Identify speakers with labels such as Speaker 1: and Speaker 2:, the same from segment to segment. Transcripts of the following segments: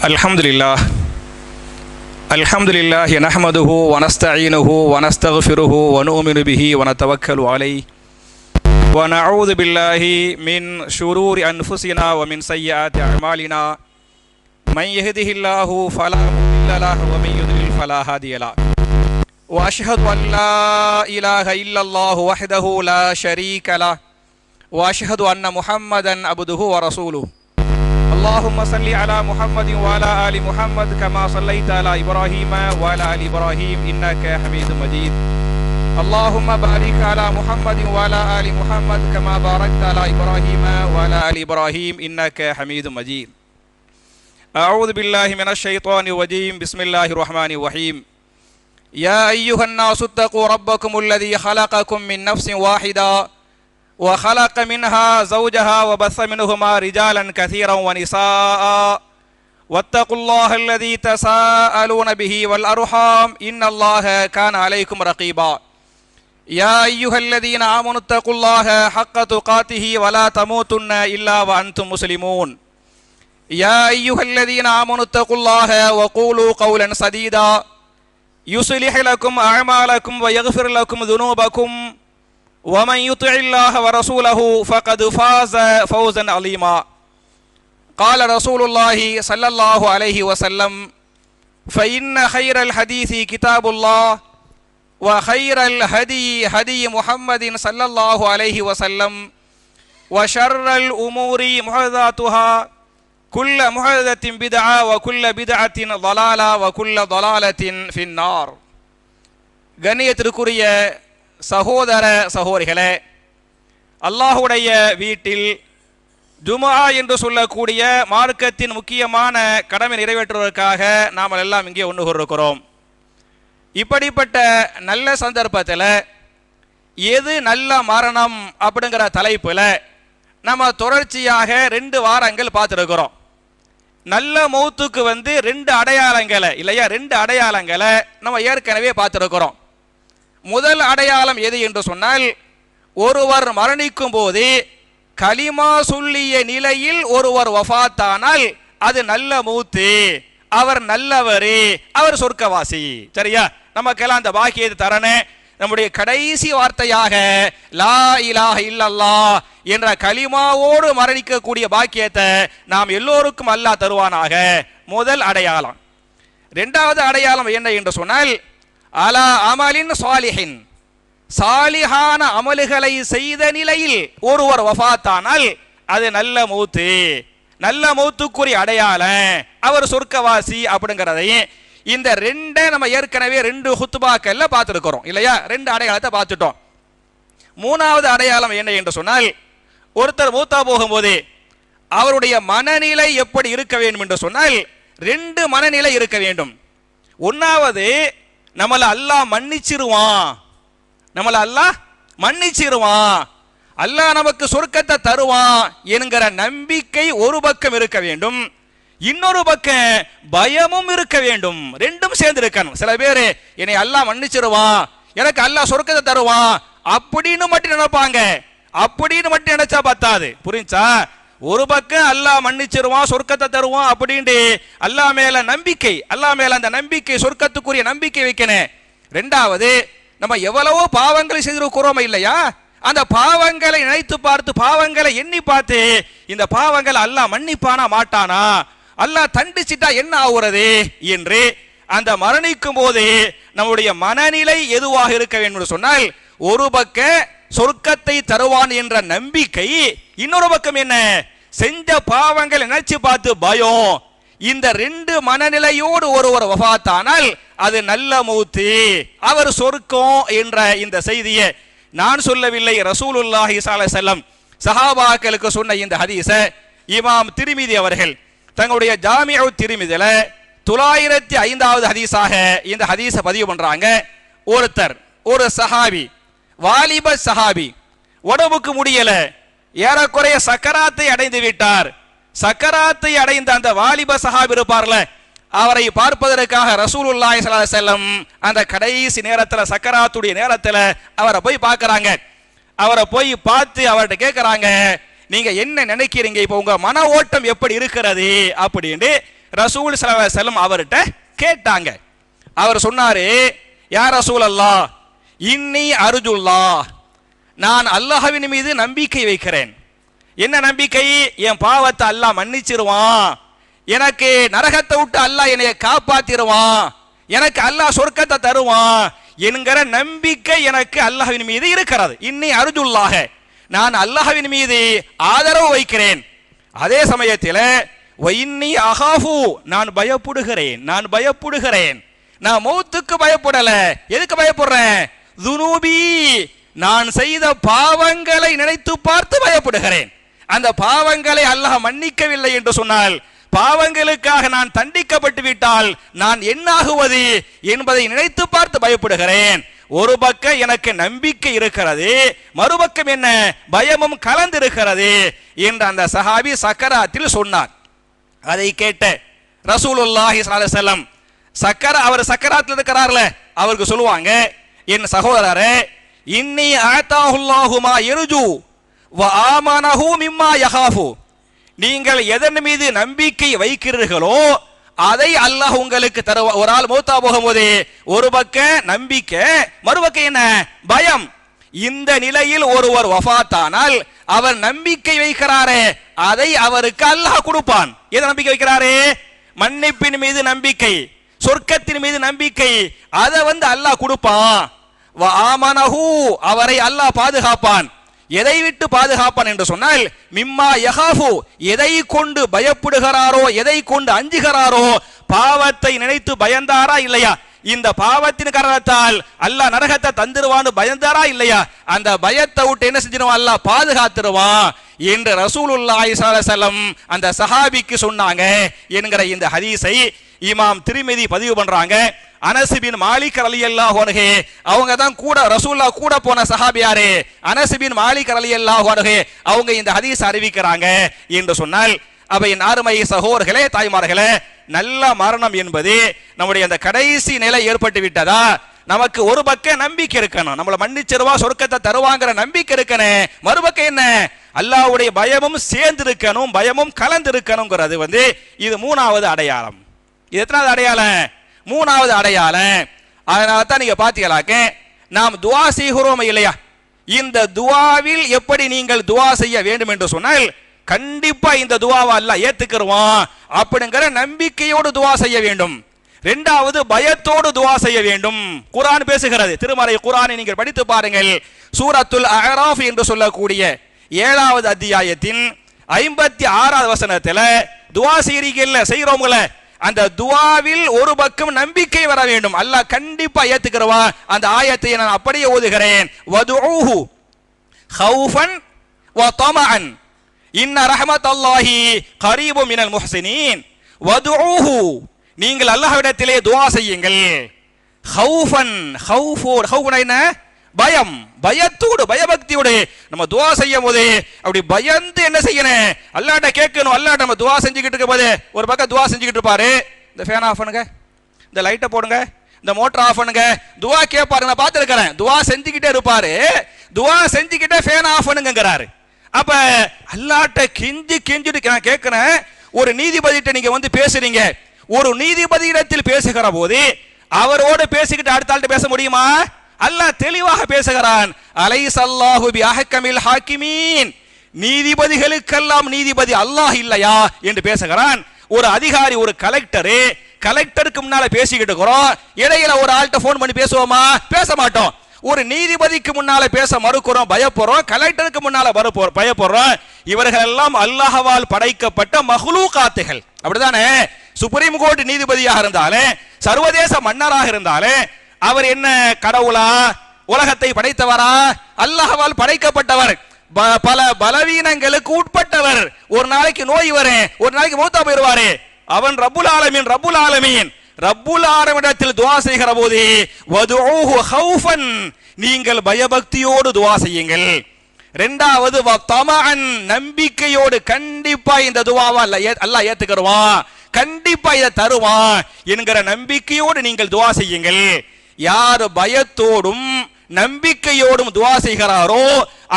Speaker 1: அல்ஹம்துலில்லாஹ் நஹ்மதுஹு வ நஸ்தஈனுஹு வ நஸ்தக்ஃபிருஹு வ நு'மினு பிஹி வ நதவக்கலு அலைஹி வ நஊது பில்லாஹி மின் ஷுரூரி அன்ஃபுஸினா வ மின் ஸய்யிஆத்தி அஅமாலினா மன் யஹ்திஹில்லாஹு ஃபலா முضில்ல லஹு வ மன் யுضلل ஃபலா ஹாதிய லஹு வ அஷ்ஹது அன் லா இலாஹ இல்லல்லாஹு வஹ்தஹு லா ஷரீக லஹு வ அஷ்ஹது அன்ன முஹம்மதன் அப்துஹு வ ரசூலுஹு. اللهم صل على محمد وعلى آل محمد كما صليت على إبراهيم وعلى آل إبراهيم إنك حميد مجيد. اللهم بارك على محمد وعلى آل محمد كما باركت على إبراهيم وعلى آل إبراهيم إنك حميد مجيد. أعوذ بالله من الشيطان الرجيم. بسم الله الرحمن الرحيم. يا أيها الناس اتقوا ربكم الذي خلقكم من نفس واحدة وخلق منها زوجها وبث منهما رجالا كثيرا ونساء واتقوا الله الذي تساءلون به والأرحام إن الله كان عليكم رقيبا. يا أيها الذين آمنوا اتقوا الله حق تقاته ولا تموتن إلا وأنتم مسلمون. يا أيها الذين آمنوا اتقوا الله وقولوا قولا سديدا يصلح لكم أعمالكم ويغفر لكم ذنوبكم ومن يطع الله ورسوله فقد فاز فوزا عظيما. قال رسول الله صلى الله عليه وسلم فإن خير الحديث كتاب الله وخير الهدي هدي محمد صلى الله عليه وسلم وشر الأمور محدثاتها كل محدثة بدعة وكل بدعة ضلالة وكل ضلالة في النار. கண்ணியத்திற்குரிய சகோதர சகோதரிகளே, அல்லாஹுடைய வீட்டில் ஜும்ஆ என்று சொல்லக்கூடிய மார்க்கத்தின் முக்கியமான கடமை நிறைவேற்றுவதற்காக நாம் எல்லாம் இங்கே ஒன்று கூறுகிறோம். இப்படிப்பட்ட நல்ல சந்தர்ப்பத்தில் எது நல்ல மரணம் அப்படிங்கிற தலைப்பில் நம்ம தொடர்ச்சியாக 2 வாரங்கள் பார்த்துருக்கிறோம். நல்ல மௌத்துக்கு 2 அடையாளங்களை இல்லையா, 2 அடையாளங்களை நம்ம ஏற்கனவே பார்த்துருக்கிறோம். முதல் அடையாளம் எது என்று சொன்னால், ஒருவர் மரணிக்கும் போது கலிமா சொல்லிய நிலையில் ஒருவர் வஃபாத்தானால் அது நல்ல மௌத்து, அவர் நல்லவர், அவர் சொர்க்கவாசி. சரியா? நமக்கெல்லாம் அந்த பாக்கியத்தை தரனே நம்முடைய கடைசி வார்த்தையாக லா இலாஹ இல்லல்லாஹ் என்ற கலிமாவோடு மரணிக்கக்கூடிய பாக்கியத்தை நாம் எல்லோருக்கும் அல்லாஹ் தருவானாக. முதல் அடையாளம். 2வது அடையாளம் என்ன என்று சொன்னால், அலா அமலின் சாலிஹின், சாலிஹான அமல்களை செய்த நிலையில் ஒருவர் வஃபாத்தானால் அது நல்ல மௌத்து, நல்ல மௌத்துக்குரிய அடையாளம், அவர் சொர்க்கவாசி அப்படிங்கிறதையும் இந்த 2 நம்ம ஏற்கனவே 2 ஹுத்பாக்கள்ல பார்த்துருக்கிறோம் இல்லையா. 2 அடையாளத்தை பார்த்துட்டோம். 3வது அடையாளம் என்ன என்று சொன்னால், ஒருத்தர் மூத்தா போகும்போது அவருடைய மனநிலை எப்படி இருக்க வேண்டும் என்று சொன்னால் 2 மனநிலை இருக்க வேண்டும். 1வது, நம்மள அல்லாஹ் மன்னிச்சிருவான், நம்மள அல்லாஹ் மன்னிச்சிருவான், அல்லாஹ் நமக்கு சொர்க்கத்தை தருவான் என்கிற நம்பிக்கை ஒரு பக்கம் இருக்க வேண்டும். இன்னொரு பக்கம் பயமும் இருக்க வேண்டும். 2ம் சேர்ந்து இருக்கணும். சில பேர் என்னை அல்லாஹ் மன்னிச்சிருவான், எனக்கு அல்லாஹ் சொர்க்கத்தை தருவான் அப்படின்னு மட்டும் நினைப்பாங்க. அப்படின்னு மட்டும் நினைச்சா பத்தாது. புரிஞ்சா? ஒரு பக்கம் அல்லாஹ் மன்னிச்சிருவான், சொர்க்கத்தை தருவான் அப்படின்ட்டு அல்லாஹ் மேல நம்பிக்கை, அல்லாஹ் மேல அந்த நம்பிக்கை, சொர்க்கத்துக்குரிய நம்பிக்கை வைக்கணும். 2வது, நம்ம எவ்வளவோ பாவங்களை செய்திருக்கிறோம் இல்லையா, அந்த பாவங்களை நினைத்து பார்த்து, பாவங்களை எண்ணி பார்த்து, இந்த பாவங்களை அல்லாஹ் மன்னிப்பானா மாட்டானா, அல்லாஹ் தண்டிச்சிட்டா என்ன ஆகுறது என்று அந்த மரணிக்கும் போது நம்முடைய மனநிலை எதுவாக இருக்க வேண்டும் என்று சொன்னால், ஒரு பக்கம் சொர்க்கத்தை தருவான் என்ற நம்பிக்கை, இன்னொரு பக்கம் என்ன, செஞ்ச பாவங்களை நினைச்சு பார்த்து பயம். இந்த 2 மனநிலையோடு ஒருவர் வஃபாத்தானால் அது நல்ல மௌத்து, அவர் சொர்க்கம் என்ற இந்த செய்தியை நான் சொல்லவில்லை, ரசூலுல்லாஹி ஸல்லல்லாஹு அலைஹி வஸல்லம் சஹாபாக்களுக்கு சொன்ன இந்த ஹதீஸை இமாம் திர்மிதி அவர்கள் தங்களுடைய ஜாமிஉ திர்மிதில 905வது ஹதீஸாக இந்த ஹதீஸை பதிவு பண்றாங்க. ஒருத்தர், ஒரு சஹாபி, வாலிப சஹாபி, உடம்புக்கு முடியல, ஏறக்குறைய சக்கராத்தை அடைந்து விட்டார். சக்கராத்தை அடைந்த அந்த வாலிப சஹாபி இருப்பார்ல, அவரை பார்ப்பதற்காக ரசூலுல்லாஹி ஸல்லல்லாஹு அலைஹி வஸல்லம் அந்த கடைசி நேரத்தில், சக்கராத்துடைய நேரத்தில் அவரை போய் பார்க்கறாங்க. அவரை போய் பார்த்து அவர்கிட்ட கேட்கறாங்க, நீங்க என்ன நினைக்கிறீங்க, இப்போ உங்க மன ஓட்டம் எப்படி இருக்கிறது அப்படின்னு ரசூல் ஸல்லல்லாஹு அலைஹி வஸல்லம் அவர்கிட்ட கேட்டாங்க. அவர் சொன்னாரு, யா ரசூல் அல்லாஹ், இன்னி அர்ஜுல்லாஹ், நான் அல்லாஹ்வின் மீது நம்பிக்கை வைக்கிறேன். என்ன நம்பிக்கை? என் பாவத்தை அல்லாஹ் மன்னிச்சிருவான், எனக்கு நரகத்தை விட்டு அல்லாஹ் என்னைய காப்பாத்திடுவான், எனக்கு அல்லாஹ் சொர்க்கத்தை தருவான் என்கிற நம்பிக்கை எனக்கு அல்லாஹ்வின் மீது இருக்கிறது. இன்னி அர்ஜுல்லாஹ், நான் அல்லாஹ்வின் மீது ஆதரவு வைக்கிறேன். அதே சமயத்தில் இன்னி அகாஃபு, நான் பயப்படுகிறேன். நான் மௌத்துக்கு பயப்படல. எதுக்கு பயப்படுறேன்? துனூபி, நான் செய்த பாவங்களை நினைத்து பார்த்து பயப்படுகிறேன். அந்த பாவங்களை அல்லாஹ் மன்னிக்கவில்லை என்று சொன்னால், பாவங்களுக்காக நான் தண்டிக்கப்பட்டு விட்டால் நான் என்னாகுவது என்பதை நினைத்து பார்த்து பயப்படுகிறேன். ஒரு பக்கம் எனக்கு நம்பிக்கை இருக்கிறது, மறுபக்கம் என்ன, பயமும் கலந்திருக்கிறது என்று அந்த சஹாபி சக்கராத்தில் சொன்னார். அதை கேட்ட ரசூலுல்லாஹி ஸல்லல்லாஹு அலைஹி வஸல்லம் அவர் சக்கராத்தில் இருக்கிறார்ல, அவருக்கு சொல்லுவாங்க, என் சகோதரரே, இன்னி ஆதாஹுல்லாஹு மா யர்ஜு வ ஆமனஹு மிம்மா யகாஃபு, நீங்கள் எதன் மீது நம்பிக்கை வைக்கிறீர்களோ அதை அல்லாஹ் உங்களுக்கு தருவார். ஒரு ஆள் மௌத்தா போகும்போது ஒரு பக்கம் நம்பிக்கை, மறுபக்கம் என்ன, பயம். இந்த நிலையில் ஒருவர் வஃபாத்தானால் அவர் நம்பிக்கை வைக்கிறாரே அதை அவருக்கு அல்லாஹ் கொடுப்பான். எதை நம்பிக்கை வைக்கிறாரே? மன்னிப்பின் மீது நம்பிக்கை, சொர்க்கத்தின் மீது நம்பிக்கை, அதை அல்லாஹ் கொடுப்பான். வ ஆமனஹு, அவரை அல்லாஹ் பாதுகாப்பான். எதை விட்டு பாதுகாப்பான் என்று சொன்னால், மிம்மா யகாஃபு, எதை கொண்டு பயப்படுகிறாரோ, எதை கொண்டு அஞ்சுகிறாரோ, பாவத்தை நினைத்து பயந்தாரா இல்லையா, இந்த பாவத்தின் காரணத்தால் அல்லாஹ் நரகத்தை தந்துருவான்னு பயந்தாரா இல்லையா, அந்த பயத்தை விட்டு என்ன செஞ்சிருவான், அல்லாஹ் பாதுகாத்துருவான் என்று ரசூலுல்லாஹி ஸல்லல்லாஹு அலைஹி வஸல்லம் அந்த சஹாபிக்கு சொன்னாங்க என்கிற இந்த ஹதீஸை இமாம் திர்மிதி பதிவு பண்றாங்க. அனஸ் பின் மாலிக் ரலியல்லாஹு அன்ஹு, அவங்க தான் கூட ரசூலுல்லாஹ் கூட போன சஹாபியாரு. அனஸ் பின் மாலிக் ரலியல்லாஹு அன்ஹு அவங்க இந்த ஹதீஸ் அறிவிக்கிறாங்க என்று சொன்னால், அப்ப என் அருமை சகோதரர்களே, தாய்மார்களே, நல்ல மரணம் என்பது நம்முடைய அந்த கடைசி நிலை ஏற்பட்டு விட்டதா, நமக்கு ஒரு பக்கம் நம்பிக்கை இருக்கணும், நம்மளை மன்னிச்சிருவா, சொர்க்கத்தை தருவாங்கிற நம்பிக்கை இருக்கணும். மறுபக்கம் என்ன, அல்லாஹ்வுடைய பயமும் சேர்ந்து இருக்கணும், பயமும் கலந்து இருக்கணுங்கிறது இது மூணாவது அடையாளம். இது எத்தனாவது அடையாளம்? மூணாவது அடையாளம். அதனால தான் நீங்க பாத்தீங்களாக்க, நாம் துஆ செய்கிறோம் இல்லையா, இந்த துஆவில் எப்படி நீங்கள் துஆ செய்ய வேண்டும் என்று சொன்னால், கண்டிப்பா இந்த துஆவை அல்லாஹ் ஏத்துக்குவான் அப்படிங்கிற நம்பிக்கையோடு துஆ செய்ய வேண்டும். இரண்டாவது, பயத்தோடு துஆ செய்ய வேண்டும். குர்ஆன் பேசுகிறது, திருமறை குர்ஆனை நீங்கள் படித்து பாருங்கள். சூரத்துல் அஅராஃப் என்று சொல்லக்கூடிய 7வது அத்தியாயத்தின் 56வது வசனத்தில் துஆ செய்றோம்ல, அந்த துஆவில் ஒரு பக்கம் நம்பிக்கை வர வேண்டும், அல்லாஹ் கண்டிப்பா ஏத்துக்குவான். அந்த ஆயத்தை நான் அப்படியே ஓதுகிறேன். வதுஊஹு ஹௌஃபன் வ தமஅன் இன்ன ரஹ்மத்தல்லாஹி கரீபும் மினல் முஹ்ஸினீன். வதுஊஹு, நீங்கள் அல்லாஹ்விடத்திலே துஆ செய்யுங்கள். ஹௌஃபன், ஹௌஃபுனா என்ன, பயம், பயத்தோடு பயபக்தியோடு நம்ம துஆ செய்யும் போது அப்படி பயந்து என்ன செய்யணும், அல்லாஹ்ட்ட கேட்கணும். அல்லாஹ்ட்ட நம்ம துஆ செஞ்சுக்கிட்டு இருக்கும் போது ஒரு பக்கம் துஆ செஞ்சுக்கிட்டு இருப்பாரு, இந்த ஃபேன் ஆஃப் பண்ணுங்க, இந்த லைட்டை போடுங்க, இந்த மோட்டர் ஆஃப் பண்ணுங்க, துஆ கேட்பாரு. நான் பார்த்துருக்கிறேன், துஆ செஞ்சுக்கிட்டே இருப்பாரு, துஆ செஞ்சுக்கிட்டே ஃபேன் ஆஃப் பண்ணுங்கிறாரு. அப்ப அல்லாஹ்ட்ட கெஞ்சிட்டு நான் கேட்கிறேன், ஒரு நீதிபதிட்ட நீங்க பேசுறீங்க, ஒரு நீதிபதி இடத்தில் பேசுகிற போது அவரோடு பேசிக்கிட்டு அடுத்த ஆள்கிட்ட பேச முடியுமா? அல்லாஹ் தெளிவாக பேசுகிறான், அலைஸல்லாஹு பிஅஹ்கமில் ஹாக்கிமீன், நீதிபதிகளுக்கெல்லாம் நீதிபதி அல்லாஹ் இல்லையா என்று பேசுகிறான். ஒரு அதிகாரி, ஒரு கலெக்டருக்கு முன்னால பேசிக்கிட்டு இருக்கிறோம், இடையில ஒரு ஆள்கிட்ட போன் பண்ணி பேசுவோமா? பேச மாட்டோம். ஒரு நீதிபதிக்கு முன்னால பேச மறுக்கிறோம், பயப்படுறோம், கலெக்டருக்கு முன்னால பயப்படுறோம். இவர்கள் எல்லாம் அல்லாஹ்வால் படைக்கப்பட்ட மஹ்லூகாத்துகள், அப்படிதானே? சுப்ரீம் கோர்ட் நீதிபதியாக இருந்தாலே, சர்வதேச மன்னராக இருந்தாலே, அவர் என்ன கடவுளா, உலகத்தை படைத்தவரா? அல்லாஹ்வால் படைக்கப்பட்டவர், பல பலவீனங்களுக்கு உட்பட்டவர். ஒரு நாளைக்கு நோய் வரும், ஒரு நாளைக்கு மௌத்தா போயிருவாரு. அவன் ரப்புல் ஆலமீன் ரப்புல் ஆலமீனிடத்தில் துஆ செய்கிற போது வதுஊஹு ஹௌஃபன், நீங்கள் பயபக்தியோடு துஆ செய்யுங்கள். இரண்டாவது வதமஅன், நம்பிக்கையோடு, கண்டிப்பா இந்த துஆவை அல்லாஹ் ஏத்துக்குவான், கண்டிப்பா இதை தருவான் என்கிற நம்பிக்கையோடு நீங்கள் துஆ செய்யுங்கள். யார் பயத்தோடும் நம்பிக்கையோடும் துவா செய்கிறாரோ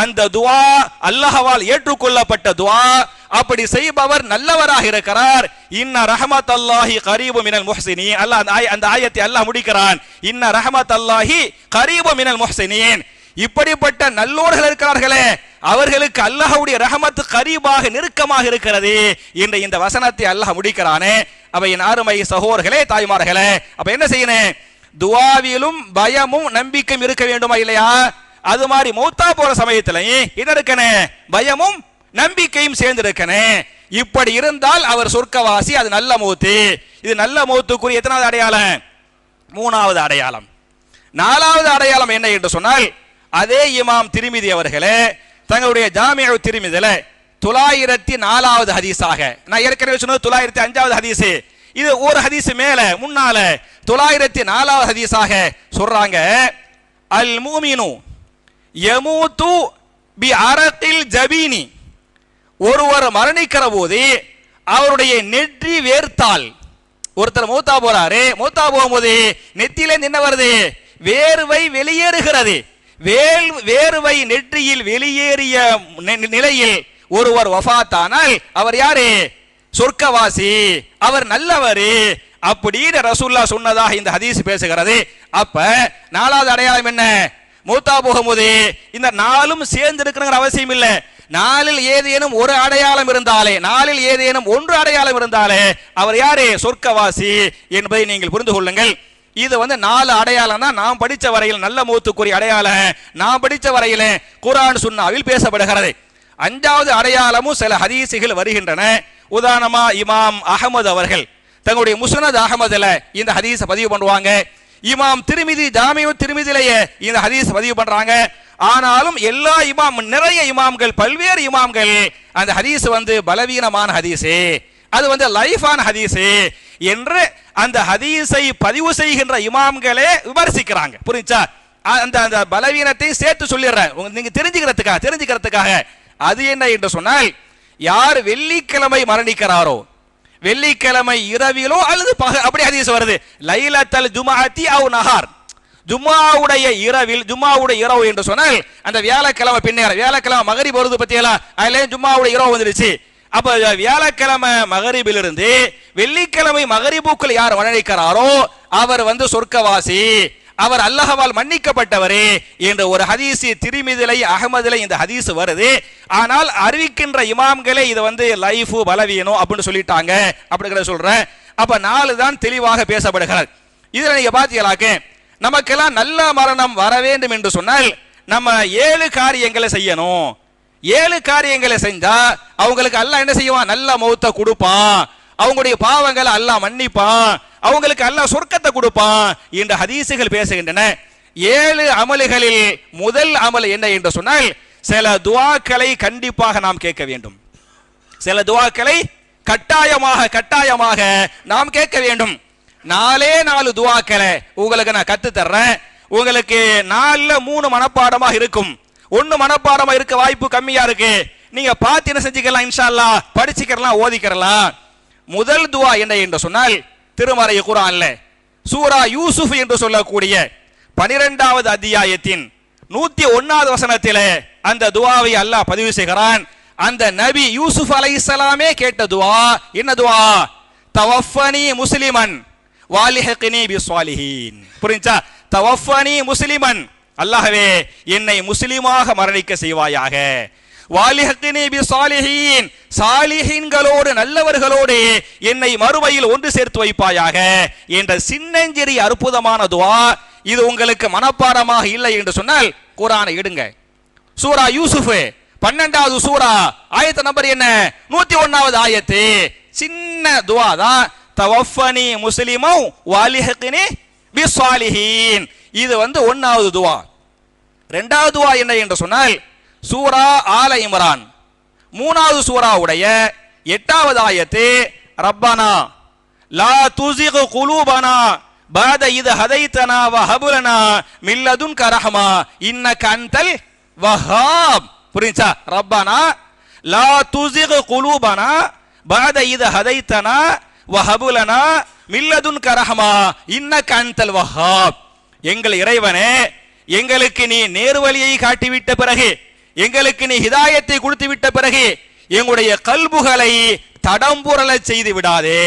Speaker 1: அந்த துவா அல்லாஹ்வால் ஏற்றுக்கொள்ளப்பட்ட துவா. அப்படி செய்பவர் நல்லவராக இருக்கிறார். இன்ன ரஹ்மத்தல்லாஹி கரீபு மினல் முஹ்சினீன். அல்லாஹ் அந்த ஆயத்தை அல்லாஹ் முடிக்கிறான். இன்ன ரஹ்மத்தல்லாஹி கரீபு மினல் முஹ்சினீன். இப்படிப்பட்ட நல்லோர்கள் இருக்கிறார்களே அவர்களுக்கு அல்லாஹ்வுடைய ரஹமத் கரீபாக நெருக்கமாக இருக்கிறது என்ற இந்த வசனத்தை அல்லாஹ் முடிக்கிறானே. அப்ப என் அருமை சகோதரர்களே தாய்மார்களே, அப்ப என்ன செய்யணும்? துவாவிலும் பயமும் நம்பிக்கையும் இருக்க வேண்டுமா இல்லையா? அது மாதிரி மௌத்தா போற சமயத்துல என்ன இருக்கணும்? பயமும் நம்பிக்கையும் சேர்ந்து இருக்கணும். இப்படி இருந்தால் அவர் சொர்க்கவாசி. அது நல்ல மௌத்து. இது நல்ல மௌத்துக்குரிய எத்தனாவது அடையாளம்? மூணாவது அடையாளம். நாலாவது அடையாளம் என்ன என்று சொன்னால், அதே இமாம் திர்மிதி அவர்களே தங்களுடைய ஜாமிஉ திர்மிதில 904வது ஹதீஸாக, நான் ஏற்கனவே சொன்னது 905வது ஹதீஸ், இது ஒரு ஹதீஸ் மேல முன்னால 904வது ஹதீஸாக சொல்றாங்க, அல் மூமினு யமூது பி அரகில் ஜபீனி. ஒருவர் மரணிக்கிற போது அவருடைய நெற்றி வேர்த்தால், ஒருத்தர் மூத்தா போறாரு, மூத்தா போகும்போது நெத்தியில என்ன வருது? வேர்வை வெளியேறுகிறது. வேர்வை நெற்றியில் வெளியேறிய நிலையில் ஒருவர் வஃபாத்தானால் அவர் யாரு? சொர்க்கவாசி, அவர் நல்லவர் அப்படின்னு ரசூலுல்லாஹ் சொன்னதாக இந்த ஹதீஸ் பேசுகிறது. அப்ப நாலாவது அடையாளம் என்ன? மூத்தா போகும்போது இந்த நாலும் சேர்ந்து இருக்கணுங்கிற அவசியம் இல்லை. நாலில் ஏதேனும் ஒரு அடையாளம் இருந்தாலே, நாலில் ஏதேனும் ஒன்று அடையாளம் இருந்தாலே அவர் யாரு? சொர்க்கவாசி என்பதை நீங்கள் புரிந்து கொள்ளுங்கள். இது 4 அடையாளம் தான் நாம் படித்த வரையில் நல்ல மௌத்துக்குரிய அடையாளம். நாம் படித்த வரையில் குர்ஆன் சுன்னாவில் பேசப்படுகிறது. 5வது அடையாளமும் சில ஹதீசுகள் வருகின்றன. உதாரணமா இமாம் அஹமது அவர்கள் தங்களுடைய முஸ்னத் அஹமதுல இந்த ஹதீஸ பதிவு பண்ணுவாங்க. இமாம் திர்மிதி ஜாமிஉ திர்மிதிலேயே இந்த ஹதீஸ் பதிவு பண்றாங்க. ஆனாலும் எல்லா இமாம், நிறைய இமாம்கள், பல்வேறு இமாம்கள் அந்த ஹதீஸ் பலவீனமான ஹதீஸ், அது லைஃபான ஹதீஸ் என்று அந்த ஹதீஸை பதிவு செய்கின்ற இமாம்களே விமர்சிக்கிறாங்க. புரிஞ்சா? அந்த அந்த பலவீனத்தை சேர்த்து சொல்லிடுறேன் நீங்க தெரிஞ்சுக்கிறதுக்காக. அது என்ன என்று சொன்னால், யார் வெள்ளிக்கிழமை மரணிக்கிறாரோ, வெள்ளிக்கிழமை இரவிலோ அல்லது அப்படி ஹதீஸ் வருது, லைலத்தல் ஜும்ஆத்தி அவ் நஹார், ஜும்ஆவுடைய இரவில், ஜும்ஆவுடைய இரவு என்று சொன்னால் அந்த வியாழக்கிழமை பின்னேற, வியாழக்கிழமை மகரிப் வருது பத்தியெல்லாம், அதுல ஜும்ஆவுடைய இரவு வந்துருச்சு. அப்ப வியாழக்கிழமை மகரிபிலிருந்து வெள்ளிக்கிழமை மகரிபுக்குள் யார் மரணிக்கிறாரோ அவர் சொர்க்கவாசி, அவர் அல்லாஹ்வால் மன்னிக்கப்பட்டவர் என்ற ஒரு ஹதீஸ் திர்மிதிலை அஹமதிலே இந்த ஹதீஸ் வருது. ஆனால் அறிவிக்கின்ற இமாம்களே இது லைஃப் பலவீனம் அப்படின்னு சொல்லிட்டாங்க அப்படிங்கறத சொல்றேன். அப்ப 4 தான் தெளிவாக பேசப்படுகிறது. இதுல நீங்க பாத்தீங்களாக்க நமக்கெல்லாம் நல்ல மரணம் வர வேண்டும் என்று சொன்னால் நம்ம 7 காரியங்களை செய்யணும். 7 காரியங்களை செஞ்சா அவங்களுக்கு அல்லாஹ் என்ன செய்வான்? நல்ல மௌத்த கொடுப்பான், அவங்களுடைய பாவங்களை அல்லாஹ் மன்னிப்பான், அவங்களுக்கு அல்லாஹ் சொர்க்கத்தை கொடுப்பான் என்ற ஹதீசுகள் பேசுகின்றன. 7 அமல்களில் முதல் அமல் என்ன என்று சொன்னால், சில துஆக்களை கண்டிப்பாக நாம் கேட்க வேண்டும். சில துஆக்களை கட்டாயமாக நாம் கேட்க வேண்டும். 4 துஆக்களை உங்களுக்கு நான் கத்து தர்றேன். உங்களுக்கு 4ல 3 மனப்பாடமாக இருக்கும், 1 மனப்பாடமா இருக்க வாய்ப்பு கம்மியா இருக்கு. நீங்க பார்த்து என்ன செஞ்சுக்கலாம், இன்ஷா அல்லாஹ் படிச்சுக்கலாம், ஓதிக்கலாம். முதல் துஆ என்ன என்று சொன்னால், திருமறை குர்ஆன்ல சூரா யூசுப் என்று சொல்லக்கூடிய 12வது அத்தியாயத்தின் 101வது வசனத்திலே அந்த துஆவை அல்லாஹ் பதிவு செய்கிறான். அந்த நபி யூசுப் அலைஹிஸ்ஸலாமே கேட்ட துஆ என்ன துஆ? தவஃபனி முஸ்லிமன் வாலிஹிக்னி பிஸ்ஸாலிஹீன். புரிஞ்சா? தவஃபனி முஸ்லிமன், அல்லாஹ்வே என்னை முஸ்லிமாக மரணிக்க செய்வாயாக, வாலிஹிக்னி பிஸ்ஸாலிஹீன், சாலிஹீன்களோடு நல்லவர்களோடு என்னை மறுமையில் ஒன்று சேர்த்து வைப்பாயாக என்ற சின்னஞ்சிறிய அற்புதமான துஆ. இது உங்களுக்கு மனப்பாடமாக இல்லை என்று சொன்னால் குர்ஆனை எடுங்க. சூரா யூசுப் 12வது சூரா, ஆயத்து நம்பர் என்ன? 101வது ஆயத்து. சின்ன துஆ தான், தவஃபனி முஸ்லிமௌ வாலிஹிக்னி பிஸ்ஸாலிஹீன். இது 1வது துஆ. 2வது துஆ என்ன என்று சொன்னால், சூரா ஆல இம்ரான் 3வது சூராவுடைய 8வது ஆயத்து, ரப்பனா லா துஸிக் குலூபனா பாத இத ஹதைதனா வஹப் லனா மின் லதுன்க ரஹ்மா இன்னக அன்தல் வஹ்ஹாப். புரிஞ்சா? ரப்பனா லா துஸிக் குலூபனா பாத இத ஹதைதனா வஹப் லனா மின் லதுன்க ரஹ்மா இன்னக அன்தல் வஹ்ஹாப். எங்கள் இறைவனே, எங்களுக்கு நீ நேர்வழியை காட்டிவிட்ட பிறகு, எங்களுக்கு நீ ஹிதாயத்தை கொடுத்து விட்ட பிறகு எங்களுடைய கல்புகளை தடம்புரள செய்து விடாதே,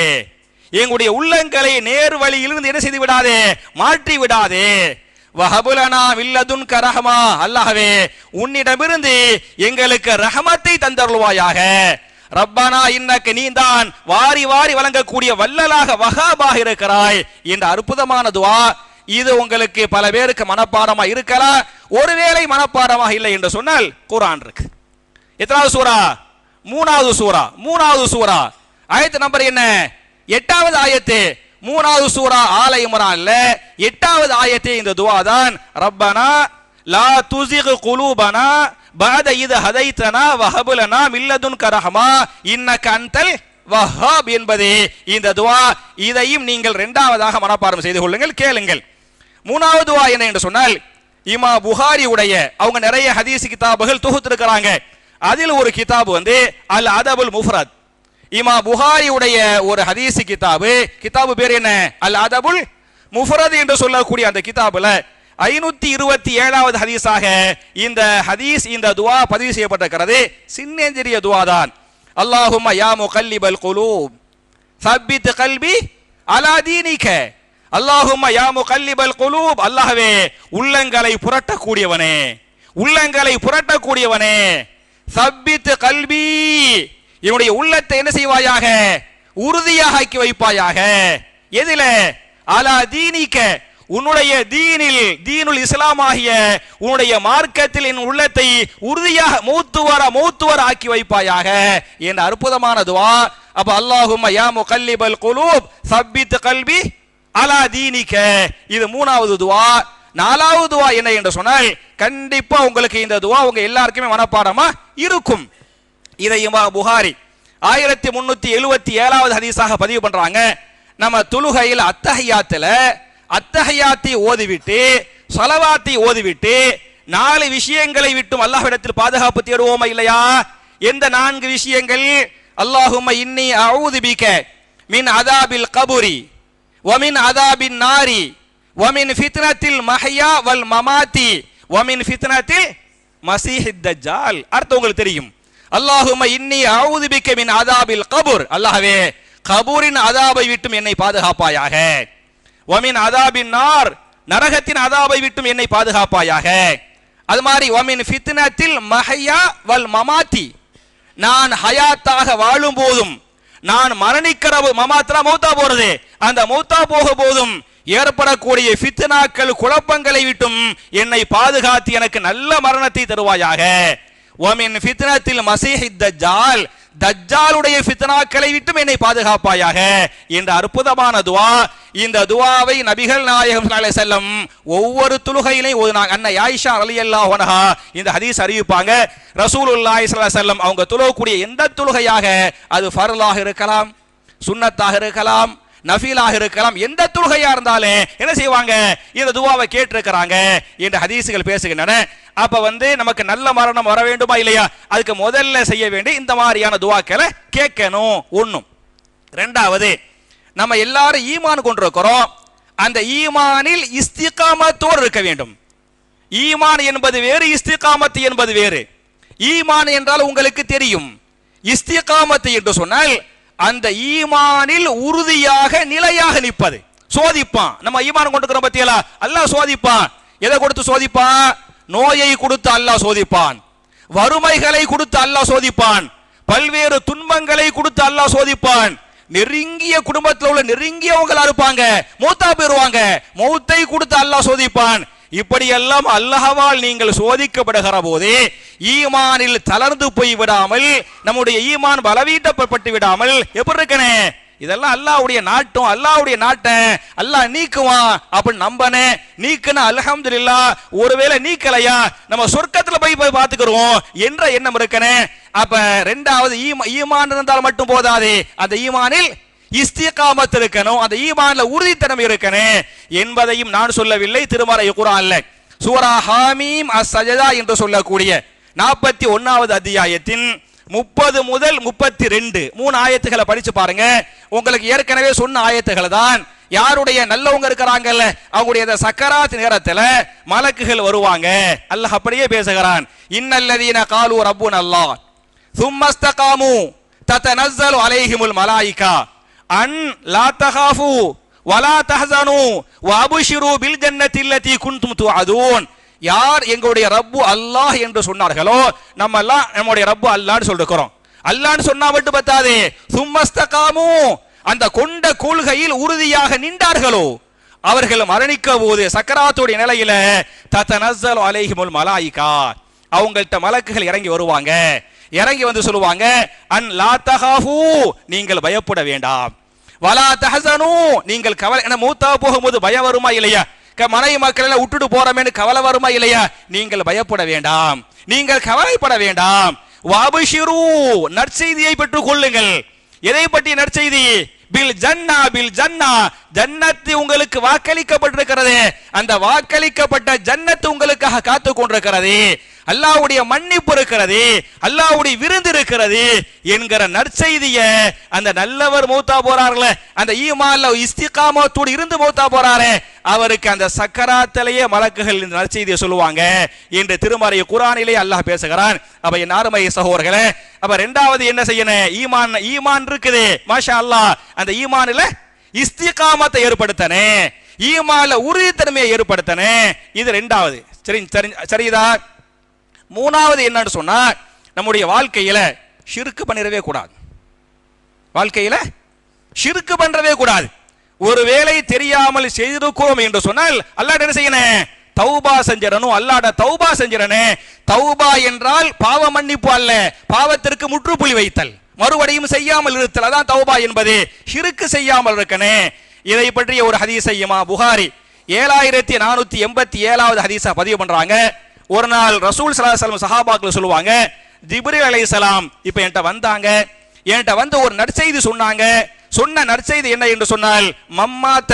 Speaker 1: எங்களுடைய உள்ளங்களை நேர்வழியிலிருந்து என்ன செய்து விடாதே, மாற்றி விடாதே. வஹபுலனா மில்லதுன்க ரஹ்மா, அல்லாஹ்வே உன்னிடமிருந்து எங்களுக்கு ரஹமத்தை தந்தருள்வாயாக. ரப்பனா இன்னக்க நீதான் வாரி வாரி வழங்கக்கூடிய வல்லலாக வஹாபாக இருக்கிறாய் என்ற அற்புதமான துஆ. இது உங்களுக்கு பல பேருக்கு மனப்பாடமா இருக்கலாம், ஒருவேளை மனப்பாடமாக இல்லை என்று சொன்னால் குர்ஆன் இருக்கு. எத்தனாவது சூரா? மூணாவது சூரா. ஆயத்து நம்பர் என்ன? 8வது ஆயத்து. மூணாவது சூரா ஆல இம்ரான்ல 8வது ஆயத்து இந்த துஆ தான். ரப்பனா லா துஸிக் குலூபனா பஅத இத ஹதைதனா வஹப் லனா மின் லதுன்க ரஹ்மா இன்னக அன்தல் வஹ்ஹாப் என்பது இந்த துஆ. இதையும் நீங்கள் இரண்டாவதாக மனப்பாடம் செய்து கொள்ளுங்கள், கேளுங்கள். மூணாவது துஆ என்ன என்று சொன்னால், இமாம் புகாரி உடைய அவங்க நிறைய ஹதீஸ் கிதாபுகள் தொகுத்திருக்கிறாங்க. அதில் ஒரு கிதாபு அல் அதபுல் முஃப்ரத். இமாம் புகாரி உடைய ஒரு ஹதீஸ் கிதாபு பேர் என்ன? அல் அதபுல் முஃப்ரத் என்று சொல்லக்கூடிய அந்த கிதாபுல 527வது ஹதீஸாக இந்த துஆ பதிவு செய்யப்பட்டிருக்கிறது. சின்னஞ்சிறிய துஆ தான். அல்லாஹும்ம யா முகல்லிபல் குலூப் சப்பித் கல்பி அலா தீனிக. அல்லாஹும்ம யா முகல்லிபல் குலூப், அல்லாஹ்வே உள்ளங்களை புரட்டக்கூடியவனே, சப்பித் கல்பி என்னுடைய உள்ளத்தை என்ன செய்வாயாக, உறுதியாக ஆக்கி வைப்பாயாக. எதில? அலா தீனிக, உன்னுடைய தீனுல் இஸ்லாம் ஆகிய உன்னுடைய மார்க்கத்தில் என் உள்ளத்தை உறுதியாக மௌத்துவர ஆக்கி வைப்பாயாக என்ற அற்புதமான துஆ. அப்ப அல்லாஹும்ம யா முகல்லிபல் குலூப் சப்பித் கல்பி அலா தீனிக, இது மூணாவது துஆ. நாலாவது துஆ என்ன என்று சொன்னால், கண்டிப்பா உங்களுக்கு இந்த துஆ உங்க எல்லாருக்குமே மனப்பாடமா இருக்கும். இதை இமாம் புகாரி 1377வது ஹதீஸாக பதிவு பண்றாங்க. நம்ம தொழுகையில் அத்தஹியாத்தை ஓதிவிட்டு ஸலவாத்தை ஓதிவிட்டு 4 விஷயங்களை விட்டும் அல்லாஹ்விடத்தில் பாதுகாப்பு தேடுவோமா இல்லையா? எந்த 4 விஷயங்கள்? அல்லாஹும்ம இன்னி அஊது பிக மின் அதாபில் கபுரி வமின் அதாபின் நாரி வமின் ஃபித்னத்தில் மஹ்யா வல் மமாத்தி வமின் ஃபித்னத்தில் மஸீஹித் தஜ்ஜால். அர்த்தம் உங்களுக்கு தெரியும். அல்லாஹும்ம இன்னி அஊது பிக மின் அதாபில் கபுர், அல்லாஹ்வே கபூரின் அதாபை விட்டும் என்னை பாதுகாப்பாயாக. வமின் அதாபின் நார், நரகத்தின் அதாபை விட்டும் என்னை பாதுகாப்பாயாக. அது மாதிரி வமின் ஃபித்னத்தில் மஹ்யா வல் மமாத்தி, நான் ஹயாத்தாக வாழும் போதும் நான் மரணிக்கிற மமாத்ரா மௌத்தா போறது, அந்த மௌத்தா போக போதும் ஏற்படக்கூடிய ஃபித்னாக்கள் குழப்பங்களை விட்டும் என்னை பாதுகாத்து எனக்கு நல்ல மரணத்தை தருவாயாக. வமின் ஃபித்னத்தில் மஸீஹித் தஜ்ஜால், தஜ்ஜாலுடைய ஃபித்னாக்களை விட்டும் என்னை பாதுகாப்பாயாக என்ற அற்புதமான துஆ. இந்த துஆவை நபிகள் நாயகம் ஸல்லல்லாஹு அலைஹி வஸல்லம் ஒவ்வொரு தொழுகையிலையும் ஓதுனாங்க. அன்னை ஆயிஷா ரலியல்லாஹு அன்ஹா இந்த ஹதீஸ் அறிவிப்பாங்க. ரசூலுல்லாஹி ஸல்லல்லாஹு அலைஹி வஸல்லம் அவங்க தொழக்கூடிய எந்த தொழுகையாக, அது ஃபர்லாக இருக்கலாம், சுன்னத்தாக இருக்கலாம், நஃபீலாக இருக்கலாம், எந்த தொழுகையா இருந்தாலும் என்ன செய்வாங்க, இந்த துஆவை கேட்டிருக்கிறாங்க என்ற ஹதீஸ்கள் பேசுகின்றன. அப்ப நமக்கு நல்ல மரணம் வர வேண்டுமா இல்லையா? அதுக்கு முதல்ல செய்ய வேண்டிய இந்த மாதிரியான துஆக்களை கேட்கணும். ஒண்ணும். ரெண்டாவது, நம்ம எல்லாரும் ஈமான் கொண்டிருக்கிறோம், அந்த ஈமானில் இஸ்திகாமத்தோடு இருக்க வேண்டும். ஈமான் என்பது வேறு, இஸ்திகாமத் என்பது வேறு. ஈமான் என்றால் உங்களுக்கு தெரியும், இஸ்திகாமத் என்று சொன்னால் அந்த ஈமானில் உறுதியாக நிலையாக நிற்பது. சோதிப்பான், நம்ம ஈமான் கொண்டிருக்கிறோம் பத்தியலா, அல்லாஹ் சோதிப்பான். எதை கொடுத்து சோதிப்பான்? நோயை கொடுத்து அல்லாஹ் சோதிப்பான், வறுமைகளை கொடுத்து அல்லாஹ் சோதிப்பான், பல்வேறு துன்பங்களை கொடுத்து அல்லாஹ் சோதிப்பான். நெருங்கிய குடும்பத்தில் உள்ள நெருங்கியவங்களா இருப்பாங்க, மௌத்தா போயிருவாங்க, மௌத்தை கொடுத்து அல்லாஹ் சோதிப்பான். இப்படியெல்லாம் அல்லாஹ்வால் நீங்கள் சோதிக்கப்படுகிற போது ஈமானில் தளர்ந்து போய் விடாமல், நம்முடைய ஈமான் பலவீனப்பட்டு விடாமல் எப்படி இருக்கனே, இதெல்லாம் அல்லாஹ்வுடைய நாட்டம், அல்லாஹ்வுடைய நாட்டை அல்லாஹ் நீக்குவான் அப்படின்னு நம்பனே. நீக்குனா அல்ஹம்துலில்லாஹ், ஒருவேளை நீக்கலையா நம்ம சொர்க்கத்துல போய் பார்த்துக்கிறோம் என்ற எண்ணம் இருக்கனே. அப்ப ரெண்டாவது ஈமான் இருந்தால் மட்டும் போதாது, அந்த ஈமானில் இஸ்திகாமத் இருக்கணும், அந்த ஈமான்ல உறுதித்தனம் இருக்கணும் என்பதையும் நான் சொல்லவில்லை. திருமறை குர்ஆன்ல சூரா ஹாமீம் அஸ்-சஜதா என்று சொல்லக்கூடிய 41வது அத்தியாயத்தின் 30 முதல் 32 3 ஆயத்துகளை படிச்சு பாருங்க. உங்களுக்கு ஏற்கனவே சொன்ன ஆயத்துகள் தான் யாருடைய நல்லவங்க இருக்கிறாங்கல்ல அவங்களுடைய சக்கராத் நேரத்துல மலக்குகள் வருவாங்க. அல்லாஹ் அப்படியே பேசுகிறான், இன்னல்லதீன காலு ரப்புன அல்லாஹ் சும்ம இஸ்தகாமு ததனஸ்ஸலு அலைஹிமுல் மலாயிகா அன் லா தகாஃபு வலா தஹ்சனு வஅப்ஷிரு பில் ஜன்னத்தி அல்லதி குன்தும் துஅதூன். யார் எங்களுடைய ரப்பு அல்லாஹ் என்று சொன்னார்களோ, நம்ம எல்லாம் நம்முடைய ரப்பு அல்லாஹ்னு சொல்லிருக்கிறோம். அல்லாஹ்னு சொன்னா மட்டும் பத்தாது, சும்மஸ்தகாமு அந்த கொண்ட கொள்கையில் உறுதியாக நின்றார்களோ அவர்கள் மரணிக்க போது சக்கராத்துடைய நிலையில ததனஸ்ஸலு அலைஹிமுல் மலாயிகா அவங்கள்ட்ட மலக்குகள் இறங்கி வருவாங்க. இறங்கி வந்து சொல்லுவாங்க, அன் லா தகாஃபு நீங்கள் பயப்பட வேண்டாம், வலா தஹ்சனு நீங்கள் கவலை. மூத்தா போகும்போது பயம் வருமா இல்லையா? மனைவி மக்கள் எல்லாம் விட்டுட்டு போறமேன்னு கவலை வருமா இல்லையா? நீங்கள் பயப்பட வேண்டாம், நீங்கள் கவலைப்பட வேண்டாம். வஅப்ஷிரு நற்செய்தியை பெற்றுக் கொள்ளுங்கள். எதை பற்றி நற்செய்தி? பில் ஜன்னா, பில் ஜன்னா ஜன்னத்து உங்களுக்கு வாக்களிக்கப்பட்டிருக்கிறது. அந்த வாக்களிக்கப்பட்ட ஜன்னத்து உங்களுக்காக காத்து கொண்டிருக்கிறது. அல்லாஹ்வுடைய மன்னிப்பு இருக்கிறது, அல்லாஹ்வுடைய விருந்து இருக்கிறது என்கிற நற்செய்திய அந்த நல்லவர் மௌத்தா போறார்களே, அந்த ஈமான்ல இஸ்திகாமத்தோடு இருந்து மௌத்தா போறாரே அவருக்கு அந்த சக்கராத்திலேயே மலக்குகள் இந்த நற்செய்தியை சொல்லுவாங்க என்று திருமறை குர்ஆனிலே அல்லாஹ் பேசுகிறான். அப்ப என் அருமை சகோதரர்களே, அப்ப இரண்டாவது என்ன செய்யணும்? ஈமான் இருக்குது, மாஷா அல்லாஹ். அந்த ஈமான்ல இஸ்திகாமத்தை ஏற்படுத்தனே, ஈமான்ல உறுதித்தன்மையை ஏற்படுத்தனே. இது இரண்டாவது. சரிதா? மூணாவது என்னன்னு சொன்னா, நம்முடைய வாழ்க்கையில ஷிர்க் பண்ணிடவே கூடாது. வாழ்க்கையில ஷிர்க் பண்றவே கூடாது. ஒருவேளை தெரியாமல் செய்திருக்கிறோம் என்று சொன்னால் அல்லாஹ் என்ன செய்யணும்? தௌபா செஞ்சிடணும். அல்லாஹ்ட தௌபா செஞ்சிடணும். தௌபா என்றால் பாவ மன்னிப்பு அல்ல, பாவத்திற்கு முற்றுப்புள்ளி வைத்தல், மறுபடியும் செய்யாமல் இருத்தல். அதான் தௌபா என்பது. ஷிர்க் செய்யாமல் இருக்கணும். இதை பற்றிய ஒரு ஹதீஸை இமாம் புகாரி 7487வது ஹதீஸா பதிவு பண்றாங்க. ஒரு நாள் ரசூல் ஸல்லல்லாஹு அலைஹி வஸல்லம் சஹாபாக்கள் சொல்லுவாங்க, ஜிப்ரீல் அலைஹிஸ்ஸலாம் இப்ப என்கிட்ட வந்தாங்க, என்கிட்ட வந்து ஒரு நற்செய்தி சொன்னாங்க. சொன்ன நற்செய்தி என்ன என்று சொன்னால், மம்மாத்த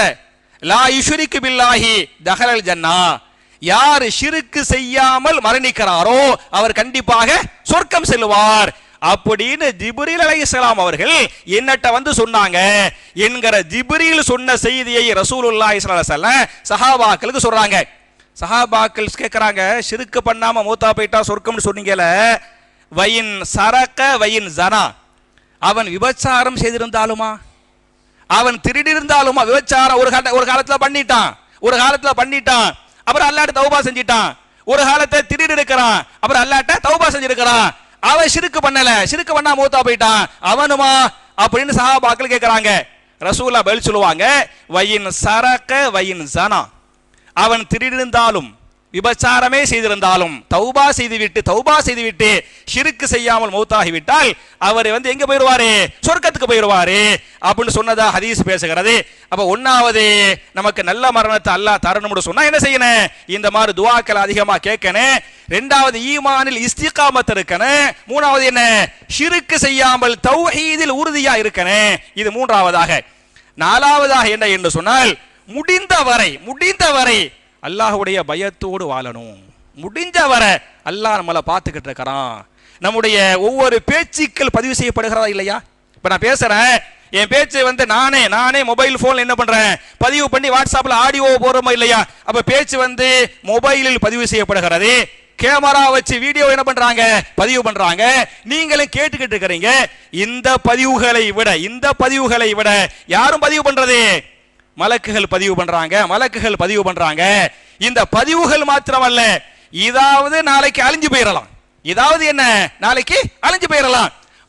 Speaker 1: லா யுஷ்ரிகு பில்லாஹி தஹலல் ஜன்னா, யார் ஷிர்க் செய்யாமல் மரணிக்கிறாரோ அவர் கண்டிப்பாக சொர்க்கம் செல்வார் அப்படின்னு ஜிப்ரீல் அலைஹிஸ்ஸலாம் அவர்கள் என்னட்ட வந்து சொன்னாங்க என்கிற ஜிப்ரீல் சொன்ன செய்தியை ரசூலுல்லாஹி ஸல்லல்லாஹு அலைஹி வஸல்லம் சஹாபாக்களுக்கு சொல்றாங்க. சஹாபாக்கள் கேட்கிறாங்க, ஷிர்க் பண்ணாம மூத்தா போயிட்டா சொர்க்கம்னு சொன்னீங்கல, வயின் சரக வயின் ஜனா, அவன் விபச்சாரம் செய்திருந்தாலுமா, அவன் திருடி இருந்தாலுமா? விபச்சாரம் ஒரு காலத்துல பண்ணிட்டான், அப்புறம் அல்லாஹ்ட்ட தௌபா செஞ்சிட்டான். ஒரு காலத்தை திருடி இருக்கிறான், அப்புறம் அல்லாஹ்ட்ட தௌபா செஞ்சிருக்கிறான். அவன் ஷிர்க் பண்ணல, ஷிர்க் பண்ணா மூத்தா போயிட்டான், அவனுமா அப்படின்னு சஹாபாக்கள் கேட்கிறாங்க. ரசூலுல்லாஹ் பதில் சொல்லுவாங்க, வயின் சரக வயின் ஜனா, அவன் திருடிருந்தாலும் விபச்சாரமே செய்திருந்தாலும் தௌபா செய்துவிட்டு ஷிர்க் செய்யாமல் மௌத்தாகிவிட்டால் அவர் வந்து எங்க போயிடுவாரு? சொர்க்கத்துக்கு போயிடுவாரு அப்படின்னு சொன்னதா ஹதீஸ் பேசுகிறது. அப்ப ஒன்னாவது நமக்கு நல்ல மரணத்தை அல்லாஹ் தரணும்னு சொன்னா என்ன செய்யணும்? இந்த மாதிரி துஆக்கள் அதிகமா கேட்கணும். இரண்டாவது ஈமானில் இஸ்திகாமத் இருக்கணும். மூணாவது என்ன? ஷிர்க் செய்யாமல் தௌஹீதில் உறுதியா இருக்கணும். இது மூன்றாவதாக. நாலாவதாக என்ன என்று சொன்னால், முடிந்தவரை அல்லாஹ்வுடைய பயத்தோடு வாழணும். முடிஞ்சவரை அல்லாஹ் நம்மளை பார்த்துக்கிட்டு இருக்கிறான். நம்முடைய ஒவ்வொரு பேச்சுக்கள் பதிவு செய்யப்படுகிறதா இல்லையா? இப்ப நான் பேசுறேன், என் பேச்சு வந்து நானே மொபைல் போன்ல என்ன பண்றேன்? பதிவு பண்ணி வாட்ஸ்அப்ல ஆடியோ போடுறோமா இல்லையா? அப்ப பேச்சு வந்து மொபைலில் பதிவு செய்யப்படுகிறது. கேமரா வச்சு வீடியோ என்ன பண்றாங்க? பதிவு பண்றாங்க. நீங்களும் கேட்டுக்கிட்டு இருக்கிறீங்க. இந்த பதிவுகளை விட யாரும் பதிவு பண்றது? மலக்குகள் பதிவு பண்றாங்க. இந்த பதிவுகள் மாத்திரமல்ல, இதாவது நாளைக்கு அழிஞ்சு போயிடலாம்.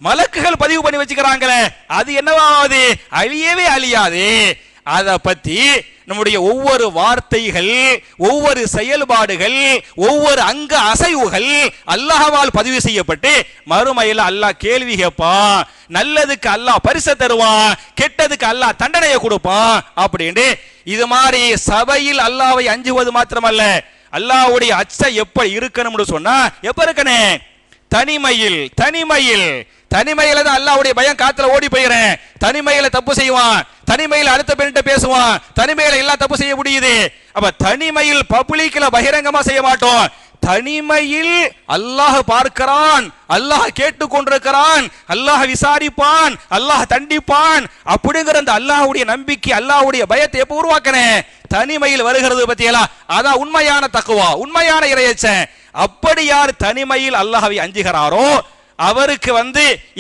Speaker 1: மலக்குகள் பதிவு பண்ணி வச்சுக்கிறாங்களே, அது என்னவாவது? அழியவே அழியாது. அதை பத்தி நம்முடைய ஒவ்வொரு வார்த்தைகள், ஒவ்வொரு செயல்பாடுகள், ஒவ்வொரு அங்க அசைவுகள் அல்லாஹ்வால் பதிவு செய்யப்பட்டு மறுமையில் அல்லாஹ் கேள்வி கேட்பான். நல்லதுக்கு அல்லாஹ் பரிசு தருவான், கெட்டதுக்கு அல்லாஹ் தண்டனையை கொடுப்பான் அப்படின்னு. இது மாதிரி சபையில் அல்லாஹ்வை அஞ்சுவது மாத்திரமல்ல, அல்லாஹ்வுடைய அச்சம் எப்ப இருக்கணும்னு சொன்னா எப்ப இருக்கணும்? தனிமையில தான் அல்லாஹ்வுடைய பயம் காத்துல ஓடி போயிறேன். தனிமையில தப்பு செய்வான், தனிமையில் அடுத்த பெண்ணிட்ட பேசுவான், தனிமையில எல்லாம் தப்பு செய்ய முடியுது. அப்ப தனிமையில் பப்ளிக்ல பகிரங்கமா செய்ய மாட்டோம். தனிமையில் அல்லாஹ் பார்க்கிறான், அல்லாஹ் கேட்டு கொண்டிருக்கிறான், அல்லாஹ் விசாரிப்பான், அல்லாஹ் தண்டிப்பான் அப்படிங்கிற அந்த அல்லாஹ்வுடைய நம்பிக்கை, அல்லாஹ்வுடைய பயத்தை எப்ப உருவாக்கினேன்? தனிமையில் வருகிறது பத்தியலா. அதான் உண்மையான தக்குவா, உண்மையான இறையச்சம். அப்படி யார் தனிமையில் அல்லாஹ்வை அஞ்சுகிறாரோ அவருக்கு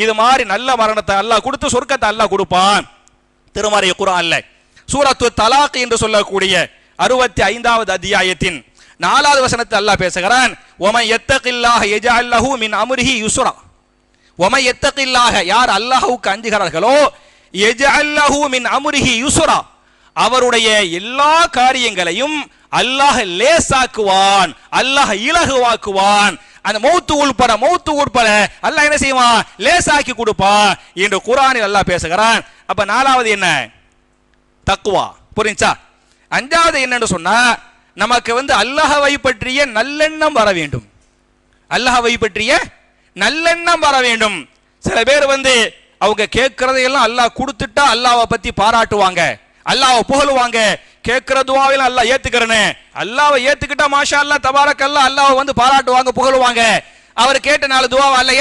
Speaker 1: இது மாதிரி நல்ல மரணத்தை அல்லாஹ் கொடுத்து சொர்க்கத்தை அல்லாஹ் கொடுப்பான். திருமறை குர்ஆன்ல சூரத்து தலாக் என்று சொல்லக்கூடிய 65வது அத்தியாயத்தின் 4வது வசனத்தில் அல்லாஹ் பேசுகிறான், வமன் யத்தகில்லாஹ யஜஅல் லஹு மின் அம்ரிஹி யுஸ்ரா. வமன் யத்தகில்லாஹ, யார் அல்லாஹ்வுக்கு அஞ்சுகிறார்களோ, யஜஅல் லஹு மின் அம்ரிஹி யுஸ்ரா, அவருடைய எல்லா காரியங்களையும் அல்லாஹ் லேசாக்குவான், அல்லாஹ் இலகுவாக்குவான். அந்த மௌத்து உட்பட அல்லாஹ் என்ன செய்வான்? லேசாக்கி கொடுப்பான் என்று குர்ஆனில் அல்லாஹ் பேசுகிறான். அப்ப 4வது என்ன? தக்வா. புரிஞ்சா? 5வது என்னன்னு சொன்னா, நமக்கு அல்லாஹ்வை பற்றிய நல்லெண்ணம் வர வேண்டும். அல்லாஹ்வை பற்றிய நல்லெண்ணம் வர வேண்டும். சில பேர் அவங்க கேட்கறதையெல்லாம் அல்லாஹ் கொடுத்துட்டா அல்லாஹ்வை பத்தி பாராட்டுவாங்க, அல்லாஹ்வை புகழுவாங்க. கேட்கிற துஆவில் அல்லாஹ் ஏத்துக்கிறனே, அல்லாஹ்வை ஏத்துக்கிட்டா மாஷா அல்லாஹ் தபாரக்கல்லாஹ் அல்லாஹ்வை பாராட்டுவாங்க, புகழுவாங்க. அவர் கேட்ட 4 துஆவை அல்லாஹ்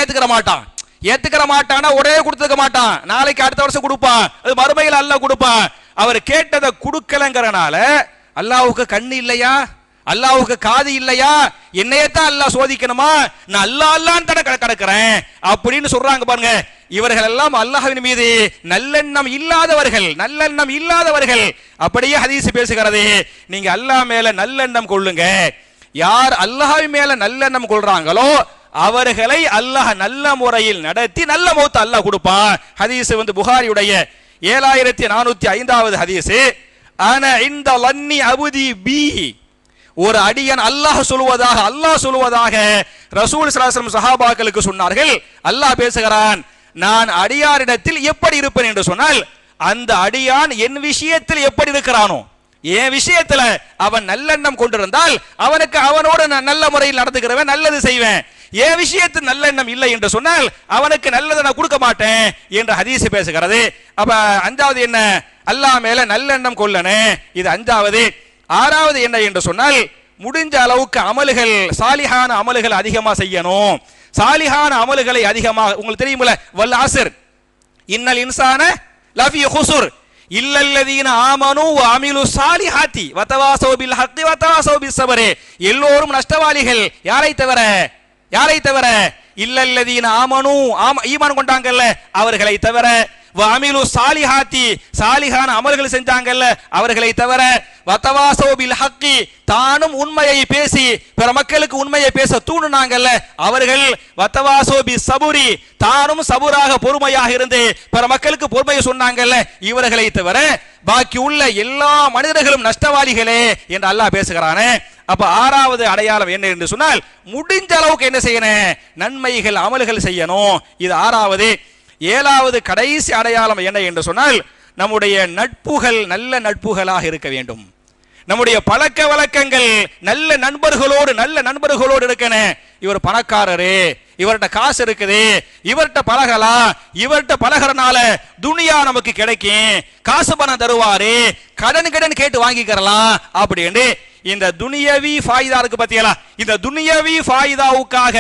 Speaker 1: ஏத்துக்கிற மாட்டானா உடனே கொடுத்துக்க மாட்டான். நாளைக்கு அடுத்த வருஷம் கொடுப்பான், அது மறுமையில் அல்லாஹ் கொடுப்பான். அவர் கேட்டதை கொடுக்கலங்கிறனால அல்லாஹ்வுக்கு கண்ணு இல்லையா, அல்லாஹ்வுக்கு காது இல்லையா, என்னையத்தான் அல்லாஹ் சோதிக்கணுமா, நான் அல்லாஹ்ன்னு தட கிடக்கிறேன் அப்படின்னு சொல்றாங்க பாருங்க. இவர்கள் எல்லாம் அல்லாஹ்வின் மீது நல்லெண்ணம் இல்லாதவர்கள். அப்படியே ஹதீஸ் பேசுகிறது, நீங்க அல்லாஹ் மேல நல்லெண்ணம் கொள்ளுங்க. யார் அல்லாஹ்வின் மேல நல்லெண்ணம் கொள்றாங்களோ அவர்களை அல்லாஹ் நல்ல முறையில் நடத்தி நல்ல மௌத் அல்லாஹ் கொடுப்பான். ஹதீஸ் புகாரியுடைய 7405வது ஹதீஸ். அன இந்த லன்னி அபுதி பி, ஒரு அடியன் அல்லாஹ் சொல்வதாக ரசூல் ஸல்லல்லாஹு அலைஹி வஸல்லம் சஹாபாக்களுக்கு சொன்னார்கள். அல்லாஹ் பேசுகிறான், நான் அடியாரிடத்தில் எப்படி இருப்பேன் என்று சொன்னால், அந்த அடியான் என் விஷயத்தில் எப்படி இருக்கிறானோ, என் விஷயத்துல அவன் நல்லெண்ணம் கொண்டிருந்தால் அவனோடு நான் நல்ல முறையில் நடந்துக்கிறவன், நல்லது செய்வேன். என் விஷயத்தில் நல்லெண்ணம் இல்லை என்று சொன்னால் அவனுக்கு நல்லதை நான் கொடுக்க மாட்டேன் என்று ஹதீஸ் பேசுகிறது. அப்ப 5வது என்ன? அல்லாஹ் மேல நல்லெண்ணம் கொள்ளனே, இது 5வது. 6வது என்ன என்று சொன்னால், முடிஞ்ச அளவுக்கு அமல்கள், சாலிஹான அமல்கள் அதிகமா செய்யணும். சாலிஹான அமல்களை அதிகமாக, உங்களுக்கு தெரியுமில்ல, வல் அஸ்ர் இன்னல் இன்சான லஃபீ குஸ்ர் இல்லல்லதீன ஆமனு வ அமிலு ஸாலிஹாத்தி வ தவாஸவ் பில் ஹக்கி வ தவாஸவ் பிஸ் ஸப்ர். எல்லோரும் நஷ்டவாளிகள். யாரை தவிர? இல்லல்லதீன ஆமனு, ஈமான் கொண்டாங்கல்ல அவர்களை தவிர, வ அமிலு ஸாலிஹாத்தி, சாலிஹான அமல்கள் செஞ்சாங்கல்ல அவர்களை தவிர, வ தவாஸவ் பில் ஹக்கி, தானும் உண்மையை பேசி பிற மக்களுக்கு உண்மையை பேச தூண்டுனாங்கல்ல அவர்கள், வ தவாஸவ் பிஸ் ஸப்ரி, தானும் சபுராக பொறுமையாக இருந்து பிற மக்களுக்கு பொறுமையை சொன்னாங்கல்ல இவர்களை தவிர பாக்கி உள்ள எல்லா மனிதர்களும் நஷ்டவாளிகளே என்று அல்லாஹ் பேசுகிறானே. அப்ப 6வது அடையாளம் என்ன என்று சொன்னால், முடிஞ்ச அளவுக்கு என்ன செய்யணும்? நன்மைகள் அமல்கள் செய்யணும். இது 6வது. 7வது கடைசி அடையாளம் என்ன என்று சொன்னால், நம்முடைய நட்புகள் நல்ல நட்புகளாக இருக்க வேண்டும். நம்முடைய பழக்க வழக்கங்கள் நல்ல நண்பர்களோடு இருக்கணும். இவர் பணக்காரரு, இவர்கிட்ட காசு இருக்குது, இவர்கிட்ட பழகலாம், இவர்கிட்ட பழகிறனால துனியா நமக்கு கிடைக்கும், காசு பணம் தருவாரு, கடன் கேட்டு வாங்கிக்கிறலாம் அப்படின்னு இந்த துனியவி ஃபாயிதா இருக்கு பத்தியலா, இந்த துனியவி ஃபாயிதாவுக்காக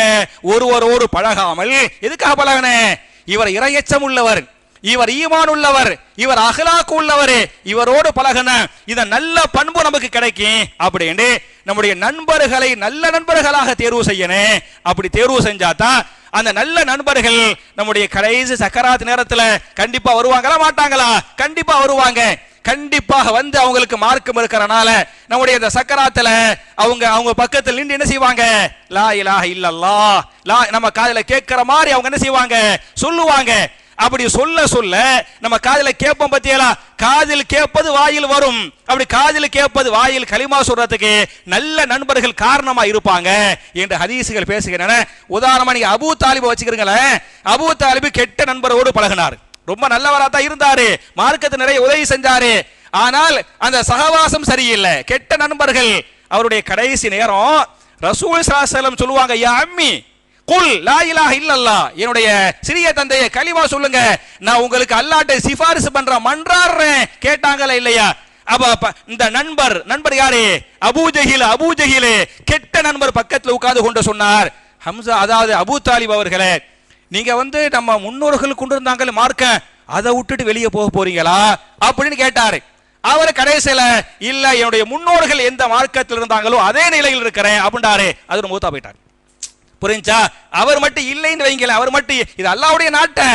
Speaker 1: ஒருவரோடு பழகாமல், எதுக்காக பழகனே? இவர் இறையச்சம் உள்ளவர், இவர் ஈமான் உள்ளவர், இவர் அஹ்லாக் உள்ளவர், இவரோடு பழகன இந்த நல்ல பண்பு நமக்கு கிடைக்கும் அப்படின்னு நம்முடைய நண்பர்களை நல்ல நண்பர்களாக தேர்வு செய்யணும். அப்படி தேர்வு செஞ்சாதான் அந்த நல்ல நண்பர்கள் நம்முடைய கடைசி சக்கராத் நேரத்தில் கண்டிப்பா வருவாங்களா மாட்டாங்களா? கண்டிப்பா வருவாங்க. கண்டிப்பாக அவங்களுக்கு மார்க்கம் இருக்கிறனால நம்முடைய இந்த சக்கராத்துல அவங்க பக்கத்தில் நின்று என்ன செய்வாங்க? லா இலாஹ இல்லல்லாஹ், நம்ம காதுல கேட்கிற மாதிரி அவங்க என்ன செய்வாங்க? சொல்லுவாங்க. அப்படி சொல்ல நம்ம காதில கேட்போம் பத்தியலா, காதில் கேட்பது வாயில் வரும். அப்படி காதில் கேட்பது வாயில் கலிமா சொல்றதுக்கு நல்ல நண்பர்கள் காரணமா இருப்பாங்க என்று ஹதீசுகள் பேசுகின்றன. உதாரணமா நீங்க அபூ தாலிபை வச்சுக்கிறீங்களேன். அபூ தாலிபு கெட்ட நண்பரோடு பழகினார், ரொம்ப நல்லவரா தான் இருந்தாரு, மார்க்கத்து நிறைய உதவி செஞ்சாரு. ஆனால் அந்த சகவாசம் சரியில்லை, கெட்ட நண்பர்கள். அவருடைய கடைசி நேரம் ரசூல் ஸல்லல்லாஹு அலைஹி வஸல்லம் சொல்லுவாங்க, யா அம்மி குல் லா இலாஹ இல்லல்லாஹ், என்னுடைய சிறிய தந்தையை கலிமா சொல்லுங்க, நான் உங்களுக்கு அல்லாஹ்ட்ட சிபாரிசு பண்றேன், மன்றாடுறேன். கேட்டாங்களா இல்லையா? அப்ப இந்த நண்பர் யாரு? அபூஜஹில் கெட்ட நண்பர் பக்கத்தில் உட்கார்ந்து கொண்டு சொன்னார், ஹம்சா அதாவது அபூ தாலிப் அவர்களே, நீங்க நம்ம முன்னோர்கள் கொண்டு இருந்தாங்க மார்க்க, அதை விட்டுட்டு வெளியே போக போறீங்களா அப்படின்னு கேட்டாரு. அவர் கடைசியில இல்ல, என்னுடைய முன்னோர்கள் எந்த மார்க்கத்தில் இருந்தாங்களோ அதே நிலையில் இருக்கிறேன் அப்படின்றாரு. அது மூத்தா போயிட்டார். புரிஞ்சா? அவர் மட்டும் இல்லைன்னு வைங்கள, அவர் மட்டும் இது அல்லாஹ்வுடைய நாட்டை.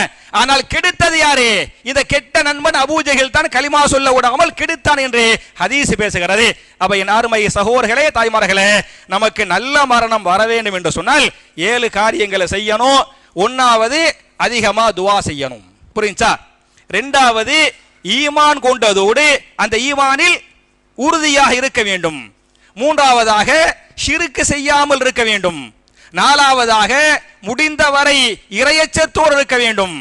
Speaker 1: ஆனால் கெடுத்தது யாரு? இந்த கெட்ட நண்பன் அபூஜஹில் தான் கலிமா சொல்ல விடாமல் கெடுத்தான் என்று ஹதீஸ் பேசுகிறது. அப்ப என் அருமை சகோதரர்களே, தாய்மார்களே, நமக்கு நல்ல மரணம் வர வேண்டும் என்று சொன்னால் 7 காரியங்களை செய்யணும். 1வது அதிகமா துவா செய்யணும். புரிஞ்சா? 2வது ஈமான் கொண்டதோடு அந்த ஈமானில் உறுதியாக இருக்க வேண்டும். 3வதாக ஷிர்க் செய்யாமல் இருக்க வேண்டும். 4வதாக முடிந்தவரை இறையச்சத்தோடு இருக்க வேண்டும்.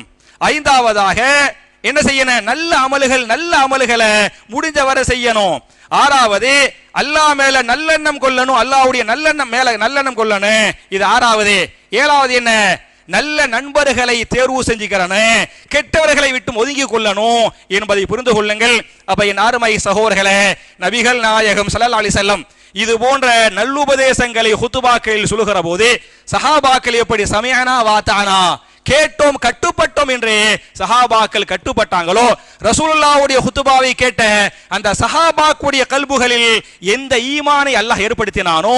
Speaker 1: 5வதாக என்ன செய்யணும்? நல்ல அமல்களை முடிந்தவரை செய்யணும். 6வது அல்லாஹ் மேல நல்லெண்ணம் கொள்ளணும், அல்லாஹ்வுடைய நல்லெண்ணம் மேல நல்லெண்ணம் கொள்ளணும். இது 6வது. 7வது என்ன? நல்ல நண்பர்களை தேர்வு செஞ்சுக்கிறணும், கெட்டவர்களை விட்டு ஒதுங்கி கொள்ளணும் என்பதை புரிந்து கொள்ளுங்கள். அப்ப என் அருமை சகோதரர்களே, நபிகள் நாயகம் ஸல்லல்லாஹு அலைஹி வஸல்லம் இது போன்ற நல்லுபதேசங்களை ஹுத்துபாக்களில் சொல்லுகிற போது சஹாபாக்கள் எப்படி சமிஅனா வாத்தானா கேட்டோம் கட்டுப்பட்டோம் என்று சஹாபாக்கள் கட்டுப்பட்டாங்களோ, ரசூலுல்லாஹ்வுடைய ஹுத்துபாவை கேட்ட அந்த சஹாபாக்குடைய கல்புகளில் எந்த ஈமானை அல்லாஹ் ஏற்படுத்தினானோ,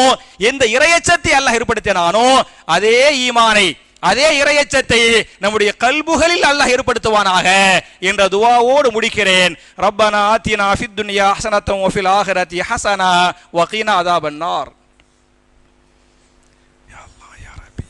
Speaker 1: எந்த இறையச்சத்தை அல்லாஹ் ஏற்படுத்தினானோ, அதே ஈமானை அதே இறையச்சத்தை நம்முடைய கல்புகளில் அல்லாஹ் ஏற்படுத்துவானாக என்ற துஆவோடு முடிக்கிறேன். ரப்பனா ஆத்தினா ஃபித் துன்யா ஹஸனத்தன் வ ஃபில் ஆখিরাতি ஹஸனா வ கீனா அஸாபன்னார். யா அல்லாஹ் யா ரப்பி.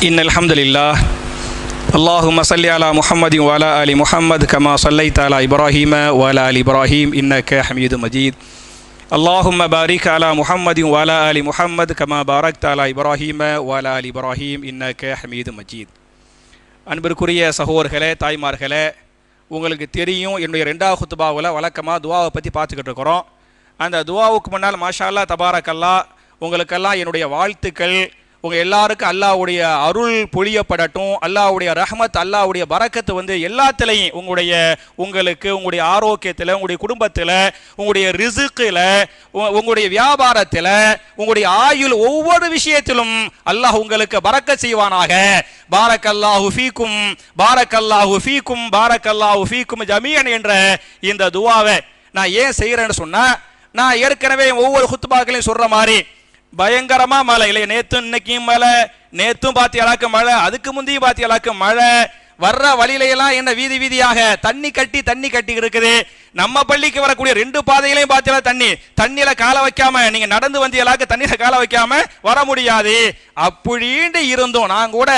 Speaker 1: இன்னல் ஹம்துலில்லாஹ் அல்லாஹும்ம ஸல்லி அலா முஹம்மதின் வ அலா ஆலி முஹம்மத் கமா ஸல்லைத அலா இப்ராஹீம வ அலா ஆலி இப்ராஹீம் இன்னக ஹமீதும் மஜீத். அல்லாஹும்ம பாரிக் அலா முஹம்மதின் வ அலா ஆலி முஹம்மத் கமா பாரக்த அலா இப்ராஹீம வ அலா ஆலி இப்ராஹீம் இன்னக ஹமீதும் மஜீத். அன்பிற்குரிய சகோதரர்களே, தாய்மார்களே, உங்களுக்கு தெரியும் என்னுடைய 2வது குத்துபாவில் வழக்கமாக துவாவை பற்றி பார்த்துக்கிட்டு இருக்கிறோம். அந்த துவாவுக்கு முன்னால் மாஷா அல்லாஹ் தபாரக்கல்லாஹ் உங்களுக்கெல்லாம் என்னுடைய வாழ்த்துக்கள். உங்கள் எல்லாருக்கும் அல்லாஹ்வுடைய அருள் பொழியப்படட்டும். அல்லாஹ்வுடைய ரஹ்மத், அல்லாஹ்வுடைய பரக்கத்து எல்லாத்துலேயும் உங்களுக்கு உங்களுடைய ஆரோக்கியத்தில், உங்களுடைய குடும்பத்தில், உங்களுடைய ரிசுக்கில், உங்களுடைய வியாபாரத்தில், உங்களுடைய ஆயுள் ஒவ்வொரு விஷயத்திலும் அல்லாஹ் உங்களுக்கு பரக்கத் செய்வானாக. பாரக்கல்லாஹு ஃபீக்கும் பாரக்கல்லாஹு ஃபீக்கும் பாரக்கல்லாஹு ஃபீக்கும் ஜமீஅன் என்ற இந்த துவாவை நான் ஏன் செய்கிறேன்னு சொன்னால், நான் ஏற்கனவே ஒவ்வொரு குத்துபாக்களையும் சொல்கிற மாதிரி பயங்கரமா மழை இல்லை. இன்னைக்கும் மழை, நேத்தும் பாத்தியாளாக்கு மழை, அதுக்கு முந்தையும் பாத்தியாளாக்கு மழை. வர்ற வழியிலையெல்லாம் என்ன வீதியாக தண்ணி கட்டி இருக்குது. நம்ம பள்ளிக்கு வரக்கூடிய 2 பாதைகளையும் பாத்தியால தண்ணியில கால வைக்காம நீங்க நடந்து வந்தியலாக்கு தண்ணியில கால வைக்காம வர முடியாது. அப்படின்னு இருந்தோம். நான் கூட